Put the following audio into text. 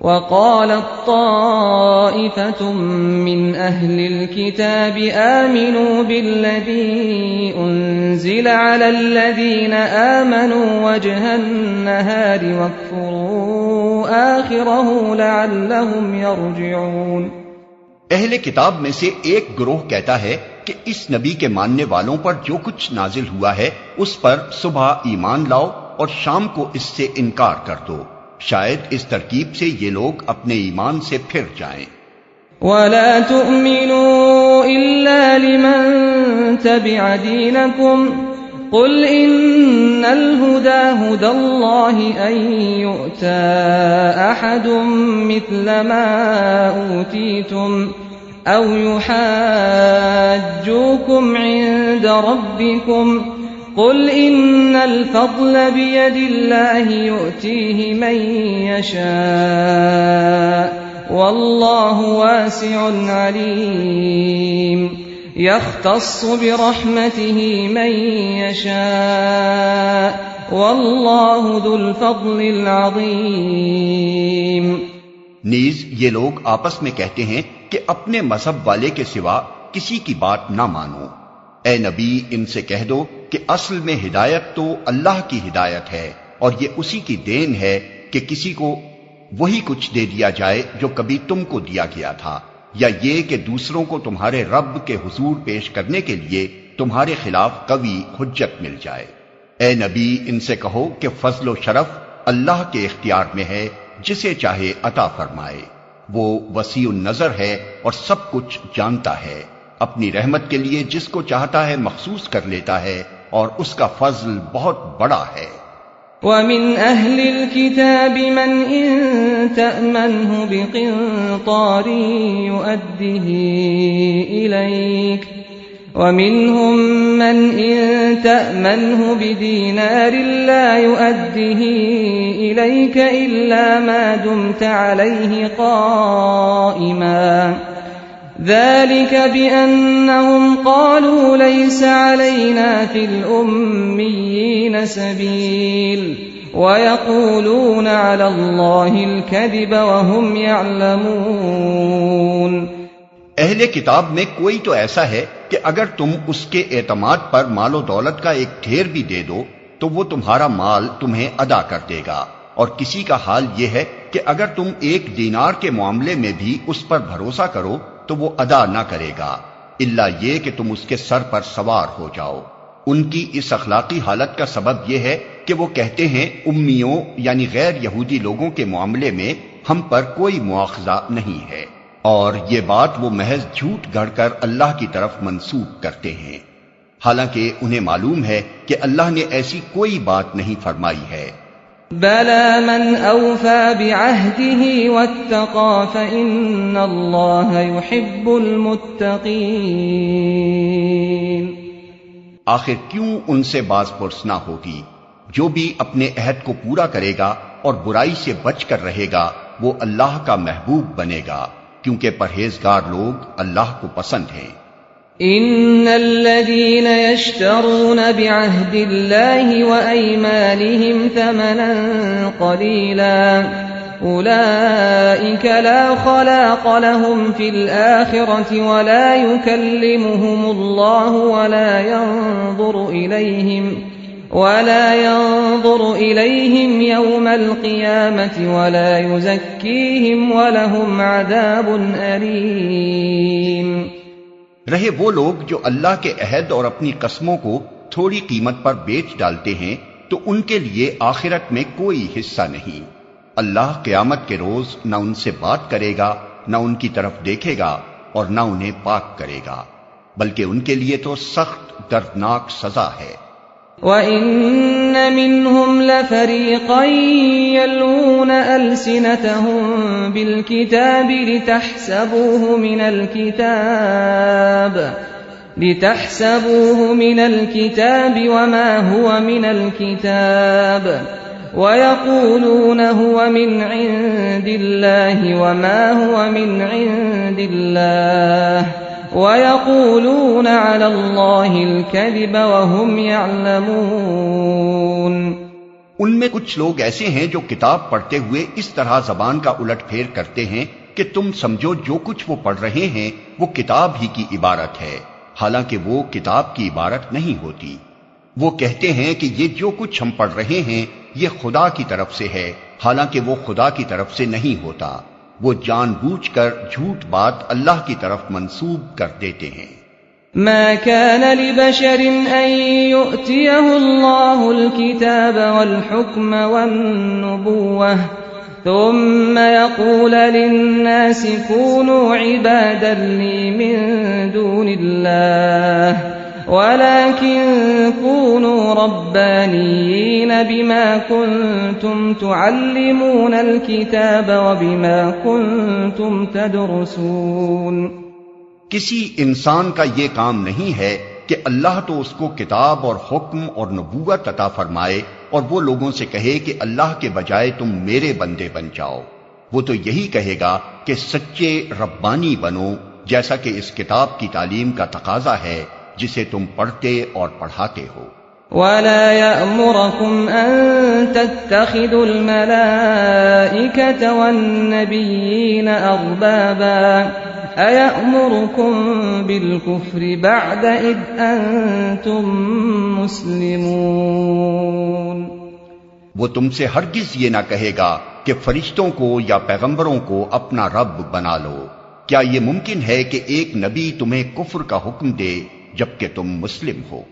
وقالت طائفة من أهل الكتاب آمنوا بالذي أنزل على الذين آمنوا وجه النهار واكفروا آخره لعلهم يرجعون۔ اہل کتاب میں سے ایک گروہ کہتا ہے کہ اس نبی کے ماننے والوں پر جو کچھ نازل ہوا ہے اس پر صبح ایمان لاؤ اور شام کو اس سے انکار کر دو، شاید اس ترکیب سے یہ لوگ اپنے ایمان سے پھر جائیں۔ وَلَا تُؤْمِنُوا إِلَّا لِمَن تَبِعَ دِينَكُمْ قُلْ إِنَّ الْهُدَى هُدَى اللَّهِ أَن يُؤْتَى أَحَدٌ مِثْلَ مَا أُوتِيتُمْ أَوْ يُحَاجُّوكُمْ عِندَ رَبِّكُمْ قُلْ إِنَّ الْفَضْلَ بِيَدِ اللَّهِ يُؤْتِيهِ مَن يَشَاءُ وَاللَّهُ وَاسِعٌ عَلِيمٌ يَخْتَصُّ بِرَحْمَتِهِ مَن يَشَاءُ وَاللَّهُ ذُو الْفَضْلِ الْعَظِيمِ۔ نیز یہ لوگ آپس میں کہتے ہیں کہ اپنے مذہب والے کے سوا کسی کی بات نہ مانو۔ اے نبی ان سے کہہ دو کہ اصل میں ہدایت تو اللہ کی ہدایت ہے، اور یہ اسی کی دین ہے کہ کسی کو وہی کچھ دے دیا جائے جو کبھی تم کو دیا گیا تھا، یا یہ کہ دوسروں کو تمہارے رب کے حضور پیش کرنے کے لیے تمہارے خلاف قوی حجت مل جائے۔ اے نبی ان سے کہو کہ فضل و شرف اللہ کے اختیار میں ہے، جسے چاہے عطا فرمائے، وہ وسیع النظر ہے اور سب کچھ جانتا ہے، اپنی رحمت کے لیے جس کو چاہتا ہے مخصوص کر لیتا ہے، اور اس کا فضل بہت بڑا ہے۔ وَمِنْ أَهْلِ الْكِتَابِ مَنْ إِن تَأْمَنْهُ بِقِنطَارٍ يُؤَدِّهِ إِلَيْكَ وَمِنْهُمْ مَنْ إِن تَأْمَنْهُ بِدِينَارٍ لَا يُؤَدِّهِ إِلَيْكَ إِلَّا مَا دُمْتَ عَلَيْهِ قَائِمًا ذَلِكَ بِأَنَّهُمْ قَالُوا لَيْسَ عَلَيْنَا فِي الْأُمِّيِّينَ سَبِيلٌ وَيَقُولُونَ عَلَى اللَّهِ الْكَذِبَ وَهُمْ يَعْلَمُونَ۔ اہل کتاب میں کوئی تو ایسا ہے کہ اگر تم اس کے اعتماد پر مال و دولت کا ایک ڈھیر بھی دے دو تو وہ تمہارا مال تمہیں ادا کر دے گا، اور کسی کا حال یہ ہے کہ اگر تم ایک دینار کے معاملے میں بھی اس پر بھروسہ کرو تو وہ ادا نہ کرے گا، الا یہ کہ تم اس کے سر پر سوار ہو جاؤ۔ ان کی اس اخلاقی حالت کا سبب یہ ہے کہ وہ کہتے ہیں امیوں یعنی غیر یہودی لوگوں کے معاملے میں ہم پر کوئی مواخذہ نہیں ہے، اور یہ بات وہ محض جھوٹ گڑھ کر اللہ کی طرف منسوب کرتے ہیں، حالانکہ انہیں معلوم ہے کہ اللہ نے ایسی کوئی بات نہیں فرمائی ہے۔ بَلَى مَنْ أَوْفَى بِعَهْدِهِ وَاتَّقَى فَإِنَّ اللَّهَ يُحِبُّ الْمُتَّقِينَ۔ آخر کیوں ان سے باز پرس نہ ہوگی؟ جو بھی اپنے عہد کو پورا کرے گا اور برائی سے بچ کر رہے گا وہ اللہ کا محبوب بنے گا، کیونکہ پرہیزگار لوگ اللہ کو پسند ہیں۔ ان الذين يشترون بعهد الله وايمانهم ثمنا قليلا اولئك لا خلاق لهم في الاخره ولا يكلمهم الله ولا ينظر اليهم يوم القيامه ولا يزكيهم ولهم عذاب اليم۔ رہے وہ لوگ جو اللہ کے عہد اور اپنی قسموں کو تھوڑی قیمت پر بیچ ڈالتے ہیں تو ان کے لیے آخرت میں کوئی حصہ نہیں۔ اللہ قیامت کے روز نہ ان سے بات کرے گا، نہ ان کی طرف دیکھے گا اور نہ انہیں پاک کرے گا، بلکہ ان کے لیے تو سخت دردناک سزا ہے۔ وَإِنَّ مِنْهُمْ لَفَرِيقًا يَلْوُونَ أَلْسِنَتَهُم بِالْكِتَابِ لِتَحْسَبُوهُ مِنَ الْكِتَابِ وَمَا هُوَ مِنَ الْكِتَابِ وَيَقُولُونَ هُوَ مِنْ عِندِ اللَّهِ وَمَا هُوَ مِنْ عِندِ اللَّهِ وَيَقُولُونَ عَلَى اللَّهِ الْكَذِبَ وَهُمْ يَعْلَمُونَ۔ ان میں کچھ لوگ ایسے ہیں جو کتاب پڑھتے ہوئے اس طرح زبان کا الٹ پھیر کرتے ہیں کہ تم سمجھو جو کچھ وہ پڑھ رہے ہیں وہ کتاب ہی کی عبارت ہے، حالانکہ وہ کتاب کی عبارت نہیں ہوتی۔ وہ کہتے ہیں کہ یہ جو کچھ ہم پڑھ رہے ہیں یہ خدا کی طرف سے ہے، حالانکہ وہ خدا کی طرف سے نہیں ہوتا۔ وہ جان بوجھ کر جھوٹ بات اللہ کی طرف منسوب کر دیتے ہیں۔ ما كان لبشر أن يؤتيه الله الكتاب والحكم والنبوة ثم يقول للناس كونوا عبادا لي من دون الله ولكن كونوا ربانيين بما كنتم تعلمون الكتاب وبما كنتم تدرسون۔ کسی انسان کا یہ کام نہیں ہے کہ اللہ تو اس کو کتاب اور حکم اور نبوت عطا فرمائے اور وہ لوگوں سے کہے کہ اللہ کے بجائے تم میرے بندے بن جاؤ۔ وہ تو یہی کہے گا کہ سچے ربانی بنو، جیسا کہ اس کتاب کی تعلیم کا تقاضا ہے جسے تم پڑھتے اور پڑھاتے ہو۔ وَلَا يَأْمُرَكُمْ أَن تَتَّخِذُوا الْمَلَائِكَةَ وَالنَّبِيِّينَ أَرْبَابًا أَيَأْمُرُكُمْ بِالْكُفْرِ بَعْدَ إِذْ أَنْتُمْ مُسْلِمُونَ۔ وہ تم سے ہرگز یہ نہ کہے گا کہ فرشتوں کو یا پیغمبروں کو اپنا رب بنا لو۔ کیا یہ ممکن ہے کہ ایک نبی تمہیں کفر کا حکم دے جبکہ تم مسلم ہو؟